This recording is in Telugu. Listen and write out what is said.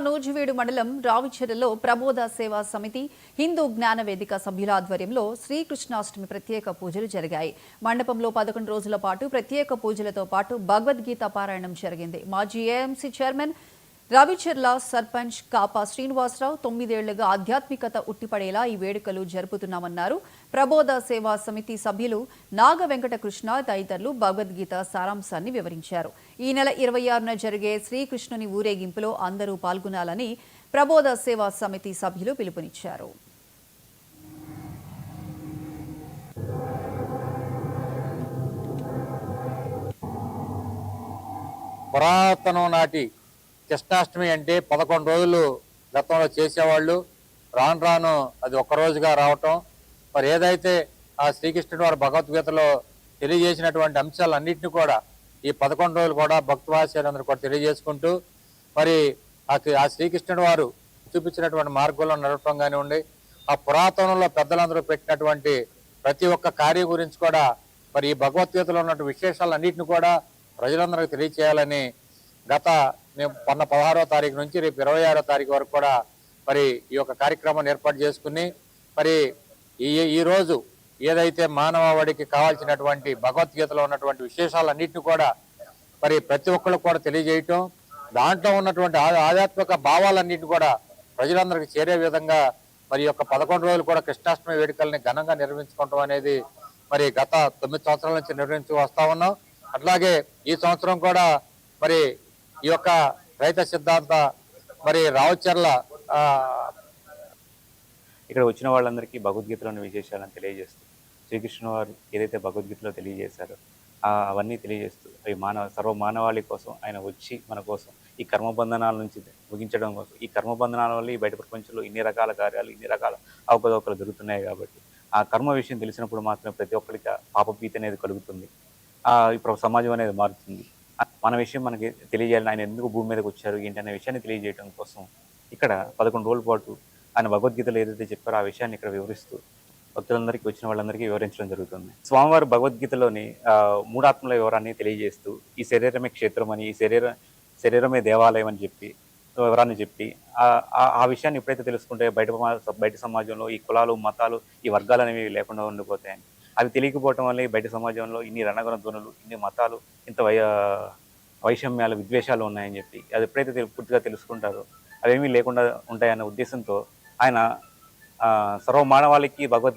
నూజివీడు మండలం రావిచెర్లలో ప్రబోధ సేవా సమితి హిందూ జ్ఞాన వేదిక సభ్యుల ఆధ్వర్యంలో శ్రీకృష్ణాష్టమి ప్రత్యేక పూజలు జరిగాయి. మండపంలో 11 రోజుల పాటు ప్రత్యేక పూజలతో పాటు భగవద్గీత పారాయణం జరిగింది. మాజీ ఏఎంసీ చైర్మన్ రావిచెర్ల సర్పంచ్ కాపా శ్రీనివాసరావు 9 ఏళ్లుగా ఆధ్యాత్మికత ఉట్టిపడేలా ఈ వేడుకలు జరుపుతున్నామన్నారు. ప్రబోధ సేవా సమితి సభ్యులు నాగ వెంకట కృష్ణ తదితరులు భగవద్గీత సారాంశాన్ని వివరించారు. ఈ నెల 26న జరిగే శ్రీకృష్ణుని ఊరేగింపులో అందరూ పాల్గొనాలని ప్రబోధ సేవా సమితి సభ్యులు పిలుపునిచ్చారు. పురాతనం నాటి కృష్ణాష్టమి అంటే 11 రోజులు గతంలో చేసేవాళ్ళు. రాను రాను అది ఒక్కరోజుగా రావటం, మరి ఏదైతే ఆ శ్రీకృష్ణుడు వారు భగవద్గీతలో తెలియజేసినటువంటి అంశాలన్నింటినీ కూడా ఈ 11 రోజులు కూడా భక్తవాసులందరూ కూడా తెలియజేసుకుంటూ మరి ఆ శ్రీకృష్ణుడు వారు చూపించినటువంటి మార్గంలో నడవటం కానివ్వండి, ఆ పురాతనంలో పెద్దలందరూ పెట్టినటువంటి ప్రతి ఒక్క కార్యం గురించి కూడా మరి ఈ భగవద్గీతలో ఉన్నటువంటి విశేషాలన్నింటినీ కూడా ప్రజలందరికీ తెలియచేయాలని మేము మొన్న 16వ తారీఖు నుంచి రేపు 26వ తారీఖు వరకు కూడా మరి ఈ యొక్క కార్యక్రమాన్ని ఏర్పాటు చేసుకుని మరి ఈరోజు ఏదైతే మానవాళికి కావాల్సినటువంటి భగవద్గీతలో ఉన్నటువంటి విశేషాలన్నింటినీ కూడా మరి ప్రతి ఒక్కరికి కూడా తెలియజేయటం, దాంట్లో ఉన్నటువంటి ఆధ్యాత్మిక భావాలన్నింటినీ కూడా ప్రజలందరికీ చేరే విధంగా మరి యొక్క 11 రోజులు కూడా కృష్ణాష్టమి వేడుకల్ని ఘనంగా నిర్వహించుకోవటం అనేది మరి గత 9 సంవత్సరాల నుంచి నిర్వహించి వస్తా ఉన్నాం. అట్లాగే ఈ సంవత్సరం కూడా మరి ఈ యొక్క రైత సిద్ధాంత మరి రావిచెర్ల ఇక్కడ వచ్చిన వాళ్ళందరికీ భగవద్గీతలోని విశేషాలను తెలియజేస్తూ శ్రీకృష్ణ వారు ఏదైతే భగవద్గీతలో తెలియజేశారో అవన్నీ తెలియజేస్తూ అవి సర్వ మానవాళి కోసం ఆయన వచ్చి మన కోసం ఈ కర్మబంధనాల నుంచి ముగించడం కోసం, ఈ కర్మబంధనాల వల్ల ఈ బయట ప్రపంచంలో ఇన్ని రకాల కార్యాలు, ఇన్ని రకాల అవకతవకలు జరుగుతున్నాయి. కాబట్టి ఆ కర్మ విషయం తెలిసినప్పుడు మాత్రమే ప్రతి ఒక్కరికి పాపభీతి అనేది కలుగుతుంది. ఇప్పుడు సమాజం అనేది మారుతుంది. మన విషయం మనకి తెలియజేయాలని, ఆయన ఎందుకు భూమి మీదకి వచ్చారు ఏంటి అనే విషయాన్ని తెలియజేయడం కోసం ఇక్కడ 11 రోజుల పాటు ఆయన భగవద్గీతలో ఏదైతే చెప్పారో ఆ విషయాన్ని ఇక్కడ వివరిస్తూ భక్తులందరికీ వచ్చిన వాళ్ళందరికీ వివరించడం జరుగుతుంది. స్వామివారు భగవద్గీతలోని 3 ఆత్మల వివరాన్ని తెలియజేస్తూ ఈ శరీరమే క్షేత్రం అని, ఈ శరీరమే దేవాలయం అని చెప్పి వివరాన్ని చెప్పి ఆ విషయాన్ని ఎప్పుడైతే తెలుసుకుంటే బయట సమాజంలో ఈ కులాలు, మతాలు, ఈ వర్గాలు అనేవి లేకుండా ఉండిపోతాయని, అవి తెలియకపోవటం వల్ల బయట సమాజంలో ఇన్ని రణగణ ధ్వనులు, ఇన్ని మతాలు, ఇంత వైషమ్యాలు, విద్వేషాలు ఉన్నాయని చెప్పి అది ఎప్పుడైతే పూర్తిగా తెలుసుకుంటారో అవేమీ లేకుండా ఉంటాయన్న ఉద్దేశంతో ఆయన సర్వ మానవాళికి భగవద్గీత